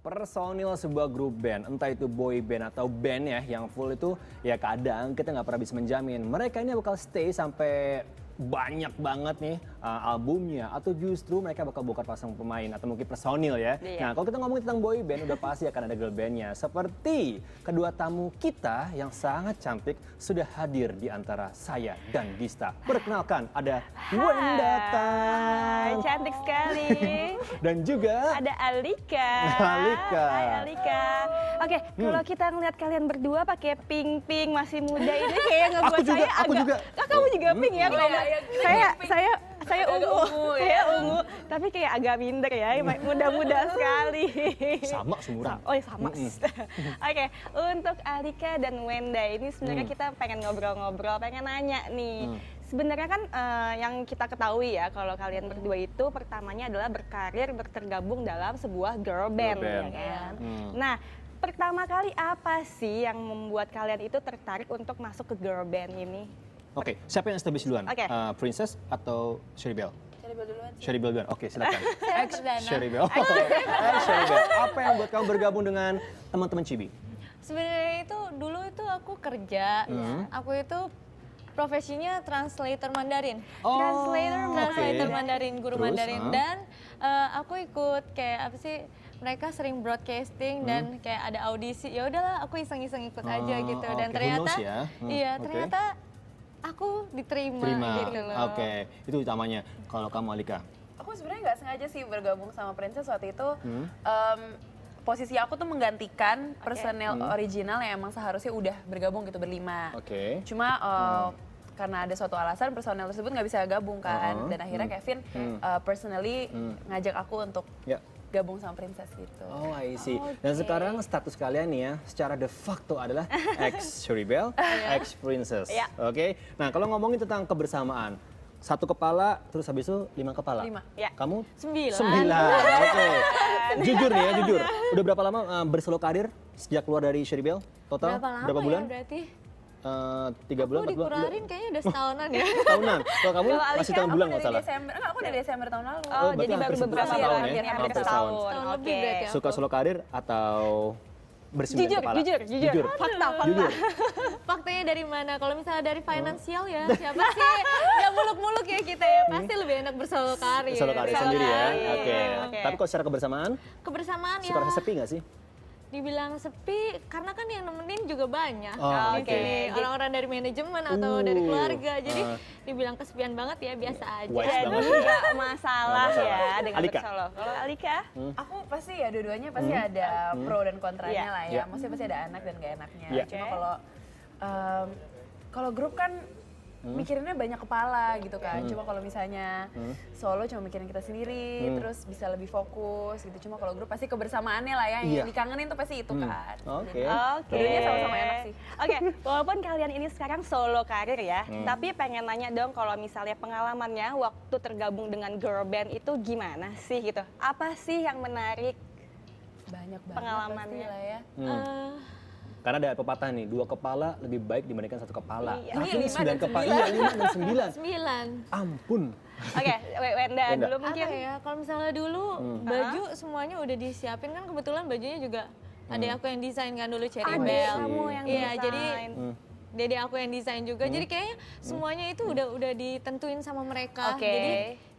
personil sebuah grup band, entah itu boy band atau band ya, yang full itu ya kadang kita nggak pernah bisa menjamin mereka ini bakal stay sampai banyak banget nih albumnya, atau justru mereka bakal bongkar pasang pemain atau mungkin personil ya. Nah, kalau kita ngomongin tentang boy band udah pasti akan ada girl bandnya. Seperti kedua tamu kita yang sangat cantik sudah hadir di antara saya dan Dista. Perkenalkan, ada Wenda Tan. Cantik sekali. Dan juga ada Alika. Alika. Hai Alika. Oke, kalau kita ngeliat kalian berdua pakai pink masih muda ini kayak ngebuat saya aku agak. juga. Kamu juga pink ya? Saya ungu, ya. ungu, tapi kayak agak minder ya, muda-muda sekali. Sama seumuran. Oh ya sama. Oke, untuk Alika dan Wenda ini sebenarnya kita pengen ngobrol-ngobrol, pengen nanya nih. Sebenarnya kan yang kita ketahui ya kalau kalian berdua itu pertamanya adalah bertergabung dalam sebuah girl band. Ya kan? Nah, pertama kali apa sih yang membuat kalian itu tertarik untuk masuk ke girl band ini? Oke, siapa yang establish duluan? Oke. Princess atau Sherry Bell? Sherry Bell duluan. Sherry Bell duluan, oke silakan. Sherry Bell. Sherry Bell. Apa yang buat kamu bergabung dengan teman-teman Chibi? Sebenarnya itu dulu itu aku kerja, aku itu profesinya translator Mandarin. Translator Mandarin, guru Terus, Mandarin. Dan aku ikut kayak apa sih? Mereka sering broadcasting dan kayak ada audisi. Ya udahlah, aku iseng-iseng ikut aja gitu. Dan ternyata, iya ternyata aku diterima gitu loh. Oke, itu utamanya. Kalau kamu Alika? Aku sebenarnya nggak sengaja sih bergabung sama Princess waktu itu. Posisi aku tuh menggantikan personel original yang emang seharusnya udah bergabung gitu berlima. Cuma karena ada suatu alasan personel tersebut nggak bisa gabung kan, dan akhirnya Kevin personally ngajak aku untuk gabung sama Princess gitu. Oh, I see. Dan sekarang status kalian nih ya, secara de facto adalah ex Sherry Bell, ex Princess. Oke. Nah, kalau ngomongin tentang kebersamaan, satu kepala, terus habis itu 5 kepala. 5. Ya. Kamu? 9. Oke. Jujur nih ya, jujur. Udah berapa lama bersolo karir sejak keluar dari Sherry Bell? Total? Berapa lama berapa bulan? ya berarti? 3 bulan, 4 bulan? Aku dikurarin kayaknya udah setahunan ya. Tahunan. Kalau kamu masih tahun bulan nggak salah? Aku dari Desember tahun lalu. Oh, berarti jadi baru hampir beberapa setahun bulan, ya? hampir Hampir setahun. setahun lebih Oke. berarti ya. Suka solo karir atau bersembilan kepala? Jujur. Fakta. Jujur. Faktanya dari mana? Kalau misalnya dari finansial ya siapa sih yang muluk-muluk ya kita ya? Pasti lebih enak bersolo karir. Solo karir sendiri ya? Oke. Oke. Tapi kalau secara kebersamaan, Kebersamaan suka rasa ya sepi nggak sih? dibilang sepi karena kan yang nemenin juga banyak Oh, di oke. sini. Orang-orang dari manajemen atau dari keluarga. Jadi dibilang kesepian banget ya biasa aja. Wise banget. Jadi nggak masalah ya dengan Alika? bersolo. Kalau Alika? Aku pasti ya dua-duanya pasti ada pro dan kontranya lah ya. Maksudnya pasti ada enak dan gak enaknya. Cuma kalau grup kan mikirinnya banyak kepala gitu kan. Cuma kalau misalnya solo cuma mikirin kita sendiri, terus bisa lebih fokus gitu. Cuma kalau grup pasti kebersamaannya lah ya, yang dikangenin tuh pasti itu kan. Oke. Dua-duanya sama-sama enak sih. Oke, walaupun kalian ini sekarang solo karir ya, tapi pengen nanya dong kalau misalnya pengalamannya waktu tergabung dengan girl band itu gimana sih gitu? Apa sih yang menarik? Banyak banget Pengalamannya. pasti lah ya. Karena ada pepatah nih, 2 kepala lebih baik dibandingkan 1 kepala. Iya. Tapi ini 5 9 dan kepala, iya 5 dan 9. 9. Ampun. Oke, Wenda dulu mungkin. Apa ya? Kalau misalnya dulu baju semuanya udah disiapin kan kebetulan bajunya juga ada aku yang desain kan dulu Cherry Adik Bell. kamu yang Iya, desain. jadi dede aku yang desain juga. Jadi kayaknya semuanya itu udah ditentuin sama mereka. Oke. Jadi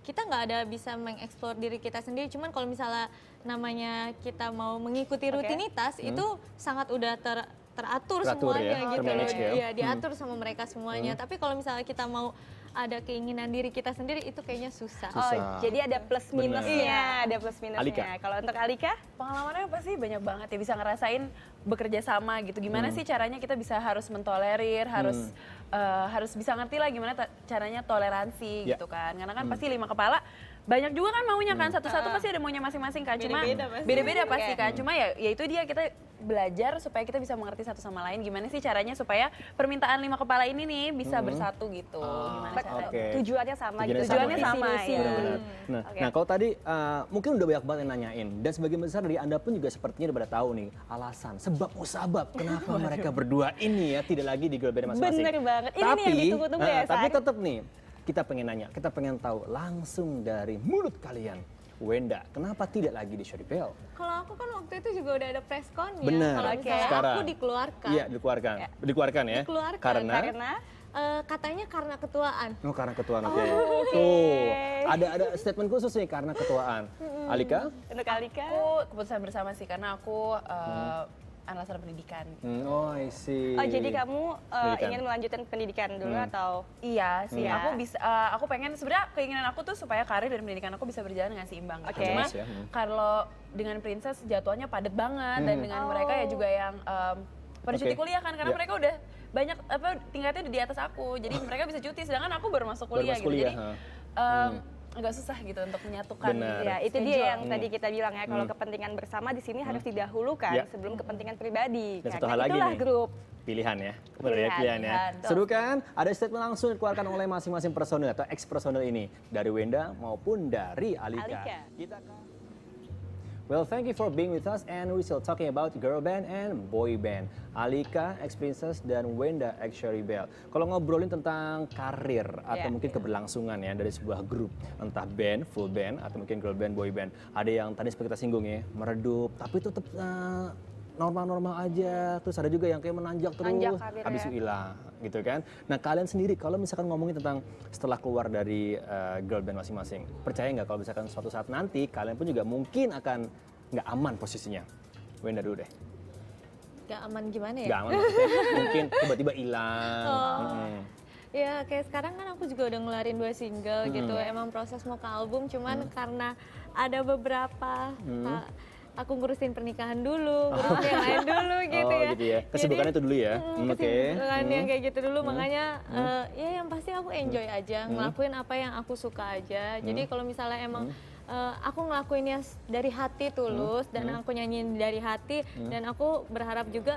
kita nggak ada bisa mengeksplor diri kita sendiri. Cuman kalau misalnya namanya kita mau mengikuti rutinitas itu sangat udah teratur Teratur semuanya ya, gitu loh. termanage ya. Iya, diatur sama mereka semuanya. Tapi kalau misalnya kita mau ada keinginan diri kita sendiri itu kayaknya susah. Oh, jadi ada plus minusnya, ada plus minusnya. Alika? Kalau untuk Alika? Pengalamannya pasti banyak banget ya, bisa ngerasain bekerja sama gitu. Gimana sih caranya kita bisa harus mentolerir, harus bisa ngerti lah gimana caranya toleransi gitu kan. Karena kan pasti 5 kepala banyak juga kan maunya kan, satu-satu pasti ada maunya masing-masing kan. Cuma beda-beda pasti kan. Cuma ya itu dia, kita belajar supaya kita bisa mengerti satu sama lain. Gimana sih caranya supaya permintaan 5 kepala ini nih bisa bersatu gitu. Gimana caranya? Tujuannya sama gitu. Tujuannya sama, Visi-misi. ya. Benar-benar. Nah, kalau tadi mungkin udah banyak banget yang nanyain, dan sebagian besar dari Anda pun juga sepertinya udah pada tahu nih alasan, sebab musabab kenapa mereka berdua ini ya tidak lagi di girl band masing-masing. Bener banget. Ini nih yang ditunggu-tunggu ya, Tapi San. tetap nih, kita pengen nanya, kita pengen tahu langsung dari mulut kalian. Wenda. Kenapa tidak lagi di Cherry Bell? Kalau aku kan waktu itu juga udah ada press con ya. Bener. Kalau misalnya Sekarang. aku dikeluarkan. Iya, dikeluarkan. Dikeluarkan ya? Dikeluarkan. Karena? Katanya karena ketuaan. Oh, karena ketuaan, oke. Tuh, ada statement khusus nih karena ketuaan. Alika? Untuk Alika? Aku keputusan bersama sih karena aku alasan pendidikan. Oh, I see. Oh, jadi kamu Pendidikan. ingin melanjutkan pendidikan dulu atau? Iya sih, Iya. aku pengen sebenarnya keinginan aku tuh supaya karir dan pendidikan aku bisa berjalan dengan seimbang. Oke. Cuma Harmonis ya, kalau dengan Princess jadwalnya padat banget dan dengan mereka ya juga yang pada cuti Oke. kuliah kan karena Ya. mereka udah banyak tingkatnya udah di atas aku. Jadi mereka bisa cuti sedangkan aku baru masuk Baru kuliah masuk gitu. kuliah, Jadi agak susah gitu untuk menyatukan. Benar. Ya, itu schedule. dia yang tadi kita bilang ya, kalau kepentingan bersama di sini harus didahulukan Ya. sebelum kepentingan pribadi. Dan Karena satu hal lagi itulah nih. grup. Pilihan ya, benar ya pilihan ya. Pilihan. Seru kan? Ada statement langsung dikeluarkan oleh masing-masing personil atau ex personil ini dari Wenda maupun dari Alika. Alika. Kita Well, thank you for being with us and we're still talking about girl band and boy band. Alika, ex-Princess, dan Wenda, ex-Cherry Bell. Kalau ngobrolin tentang karir atau Yeah. mungkin keberlangsungan ya dari sebuah grup, entah band, full band, atau mungkin girl band, boy band. Ada yang tadi seperti kita singgung ya, meredup, tapi tetap normal-normal aja. Terus ada juga yang kayak menanjak terus, Nanjak karirnya. habis itu hilang gitu kan. Nah kalian sendiri kalau misalkan ngomongin tentang setelah keluar dari girl band masing-masing, percaya nggak kalau misalkan suatu saat nanti kalian pun juga mungkin akan nggak aman posisinya? Wenda dulu deh. Gak aman gimana ya? Nggak aman maksudnya, mungkin tiba-tiba hilang. Mm-mm. Ya kayak sekarang kan aku juga udah ngeluarin 2 single gitu. Emang proses mau ke album cuman karena ada beberapa aku ngurusin pernikahan dulu, ngurusin yang lain dulu gitu Oh ya. gitu ya, kesibukannya itu dulu ya. Oke. Kesibukan yang kayak gitu dulu makanya ya yang pasti aku enjoy aja, ngelakuin apa yang aku suka aja. Jadi kalau misalnya emang aku ngelakuinnya dari hati tulus dan aku nyanyiin dari hati dan aku berharap juga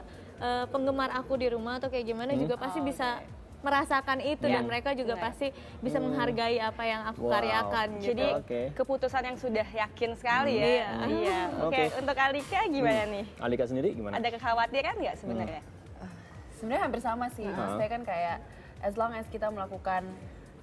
penggemar aku di rumah atau kayak gimana juga pasti bisa merasakan itu dan mereka juga pasti bisa menghargai apa yang aku Wow. karyakan gitu. Jadi Oke. keputusan yang sudah yakin sekali ya. Iya. Oke, Oke. untuk Alika gimana nih? Alika sendiri gimana? Ada kekhawatiran nggak sebenarnya? Sebenarnya hampir sama sih. Maksudnya kan kayak as long as kita melakukan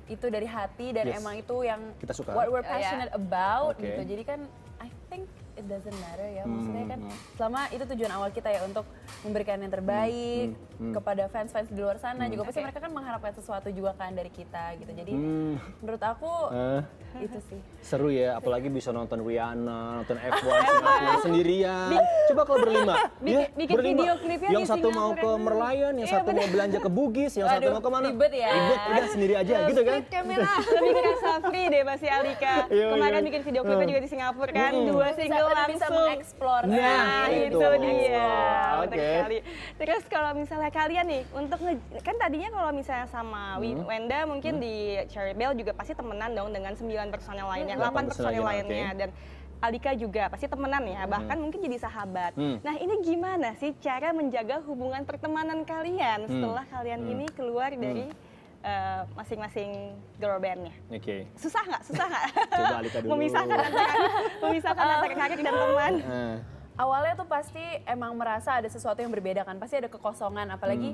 itu dari hati dan Yes. emang itu yang Kita suka. what we're passionate about Oke. gitu. Jadi kan I think it doesn't matter ya. Maksudnya kan selama itu tujuan awal kita ya untuk memberikan yang terbaik kepada fans-fans di luar sana juga pasti mereka kan mengharapkan sesuatu juga kan dari kita gitu. Jadi menurut aku itu sih. Seru ya, apalagi bisa nonton Rihanna, nonton F1 Singapura sendirian. Coba kalau berlima, bikin video klipnya yang di satu mau Singapura ke Merlion, yang satu mau belanja ke Bugis, yang satu Waduh, mau kemana? ribet ya. Ribet, udah sendiri aja gitu kan? kamera. Lebih ngerasa free deh pasti Alika. Iya, Kemarin iya. bikin video klipnya juga di Singapura kan, 2 single Bisa langsung. mengeksplor. Nah, itu itu. dia. Betul Oke. sekali. Terus kalau misalnya kalian nih, untuk kan tadinya kalau misalnya sama Wenda mungkin di Cherry Bell juga pasti temenan dong dengan 9 personel lainnya, 8 personel personel lainnya. oke. Dan Alika juga pasti temenan ya, bahkan mungkin jadi sahabat. Nah ini gimana sih cara menjaga hubungan pertemanan kalian setelah kalian ini keluar dari masing-masing girl bandnya? Oke. Susah nggak? Susah nggak? Coba Alika dulu. memisahkan antara karir dan teman. Awalnya tuh pasti emang merasa ada sesuatu yang berbeda kan, pasti ada kekosongan, apalagi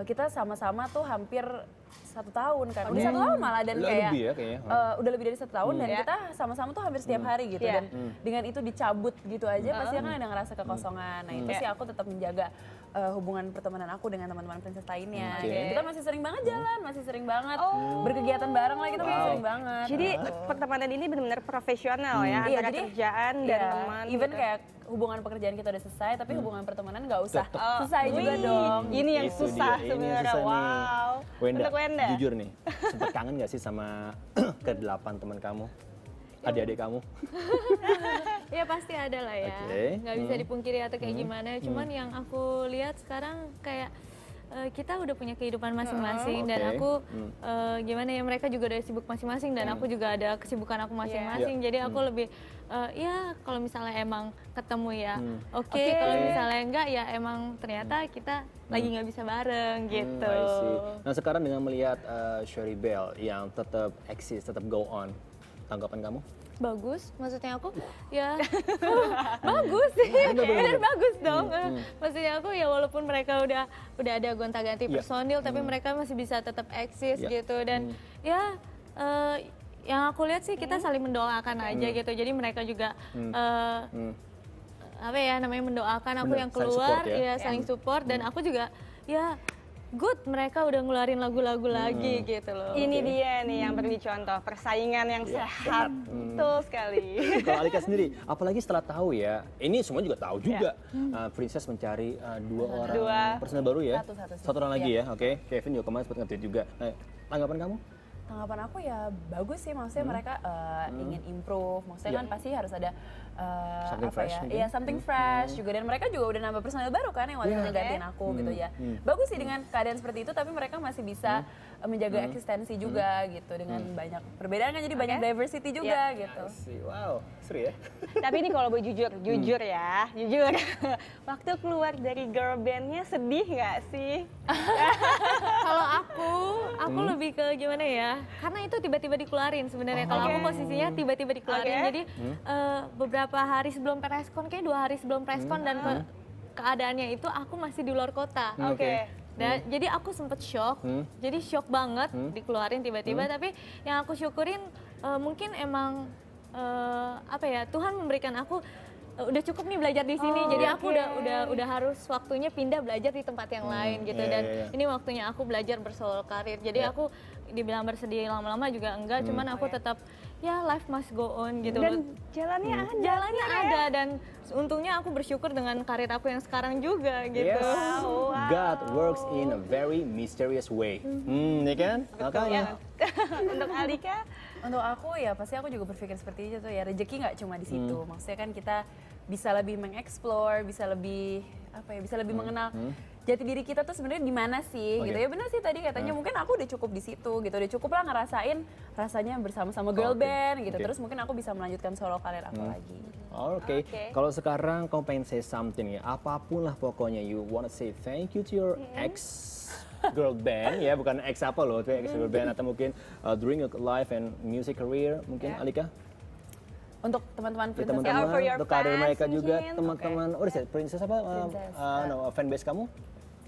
kita sama-sama tuh hampir 1 tahun kan, udah 1 tahun malah dan Lebih kayak ya kayaknya. udah lebih dari 1 tahun dan Ya. kita sama-sama tuh hampir setiap hari gitu Iya. dan dengan itu dicabut gitu aja pasti kan ada ngerasa kekosongan. Nah itu Iya. sih aku tetap menjaga hubungan pertemanan aku dengan teman-teman Princess lainnya. Oke. Gitu. Kita masih sering banget jalan, masih sering banget berkegiatan bareng lah, kita masih sering banget. Jadi pertemanan ini benar-benar profesional ya, Iya, antara jadi, kerjaan dan iya, teman. even gitu. kayak hubungan pekerjaan kita udah selesai, tapi hubungan pertemanan nggak usah selesai juga dong. Ini yang Itu susah dia, ini yang sebenarnya. susah nih. Wow. Wenda, Untuk Wenda. jujur nih, sempat kangen gak sih sama ke-8 teman kamu? Adik-adik kamu? Ya pasti ada lah ya, Oke. nggak bisa dipungkiri atau kayak gimana. Cuman yang aku lihat sekarang kayak kita udah punya kehidupan masing-masing dan Oke. aku gimana ya, mereka juga udah sibuk masing-masing dan aku juga ada kesibukan aku masing-masing. Jadi aku lebih ya kalau misalnya emang ketemu ya oke, kalau misalnya enggak ya emang ternyata kita lagi nggak bisa bareng gitu. I see. Nah sekarang dengan melihat Cherry Bell yang tetap eksis, tetap go on, tanggapan kamu? Bagus, maksudnya aku ya bagus sih, bener bagus dong. Maksudnya aku ya walaupun mereka udah ada gonta-ganti Iya. personil, tapi mereka masih bisa tetap eksis Iya. gitu dan ya yang aku lihat sih kita saling mendoakan aja gitu. Jadi mereka juga apa ya namanya mendoakan aku Bener, yang saling keluar, support ya. ya saling support dan aku juga ya good mereka udah ngeluarin lagu-lagu lagi gitu loh. Ini dia nih yang perlu dicontoh, persaingan yang sehat. Betul sekali. Kalau Alika sendiri, apalagi setelah tahu ya, ini semua juga tahu juga, Princess mencari dua orang personel baru ya, Satu orang lagi ya, oke. Kevin juga kemarin sempat nge-tweet juga. Nah, tanggapan kamu? Tanggapan aku ya bagus sih, maksudnya mereka ingin improve, maksudnya kan pasti harus ada Something fresh mungkin? Iya, something fresh juga, dan mereka juga udah nambah personel baru kan yang waktu itu ngegantiin aku gitu ya. Bagus sih dengan keadaan seperti itu, tapi mereka masih bisa menjaga eksistensi juga gitu dengan banyak perbedaan kan, jadi banyak diversity juga gitu. Wow, seru ya. Tapi ini kalau boleh jujur ya, jujur. Waktu keluar dari girl bandnya sedih nggak sih? Kalau aku lebih ke gimana ya? Karena itu tiba-tiba dikeluarin sebenarnya. Kalau aku posisinya tiba-tiba dikeluarin. Jadi beberapa hari sebelum preskon, kayak 2 hari sebelum preskon dan keadaannya itu aku masih di luar kota. Oke. Dan jadi aku sempet shock. Jadi shock banget dikeluarin tiba-tiba. Tapi yang aku syukurin mungkin emang apa ya? Tuhan memberikan aku udah cukup nih belajar di sini, jadi aku udah harus waktunya pindah belajar di tempat yang lain gitu, dan ini waktunya aku belajar bersolo karir. Jadi aku dibilang bersedih lama-lama juga enggak, cuman aku tetap ya life must go on gitu. Dan jalannya ada. Jalannya ada, dan untungnya aku bersyukur dengan karir aku yang sekarang juga gitu. Yes, God works in a very mysterious way. Ya kan? Makanya. Untuk Alika? Untuk aku ya pasti aku juga berpikir seperti itu tuh ya, rezeki nggak cuma di situ. Maksudnya kan kita bisa lebih mengeksplor, bisa lebih apa ya, bisa lebih mengenal jati diri kita tuh sebenarnya di mana sih gitu ya. Benar sih tadi katanya mungkin aku udah cukup di situ gitu, udah cukup lah ngerasain rasanya bersama-sama girl band gitu. Terus mungkin aku bisa melanjutkan solo karir aku lagi. Oke. Kalau sekarang kamu pengen say something ya, apapun lah pokoknya, you wanna say thank you to your ex girl band ya, bukan ex apa loh, itu ex girl band, atau mungkin during your life and music career mungkin Alika? Untuk teman-teman Ya, Princess teman-teman, for your untuk karir fans mereka juga, mungkin. teman-teman. Oh, Princess apa? Fanbase kamu?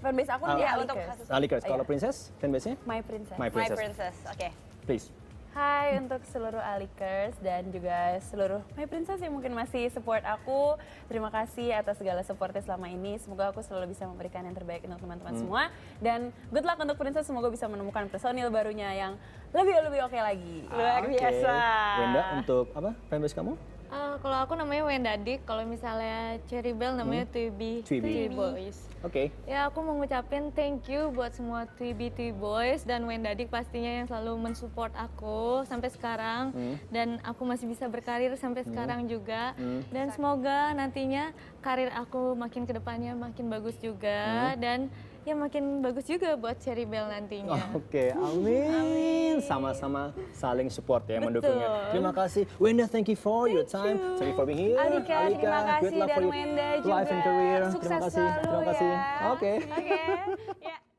fanbase aku di Ya, untuk Alikers. Alikers. Kalau Princess, fanbase-nya? My Princess. My My Princess. Princess, oke. Please. Hai untuk seluruh Alikers dan juga seluruh My Princess yang mungkin masih support aku. Terima kasih atas segala supportnya selama ini. Semoga aku selalu bisa memberikan yang terbaik untuk teman-teman semua. Dan good luck untuk Princess, semoga bisa menemukan personil barunya yang lebih oke lagi. Luar Oke. biasa. Wenda, untuk apa? Fanbase kamu? Kalau aku namanya Wenda Dik, kalau misalnya Cherry Bell namanya Twiby Boys. Oke. Ya aku mau ngucapin thank you buat semua Twiby Boys dan Wenda Dik pastinya yang selalu mensupport aku sampai sekarang, dan aku masih bisa berkarir sampai sekarang juga, dan semoga nantinya karir aku makin kedepannya makin bagus juga, dan ya makin bagus juga buat Cherry Bell nantinya. Oke, amin. Sama-sama saling support ya, mendukungnya. Terima kasih. Wenda, thank you for your time. Thank you for being here. Alika, terima kasih, good luck dan for your Wenda life and juga. career. Sukses Terima kasih. selalu Terima kasih. ya. Oke. Oke. Ya.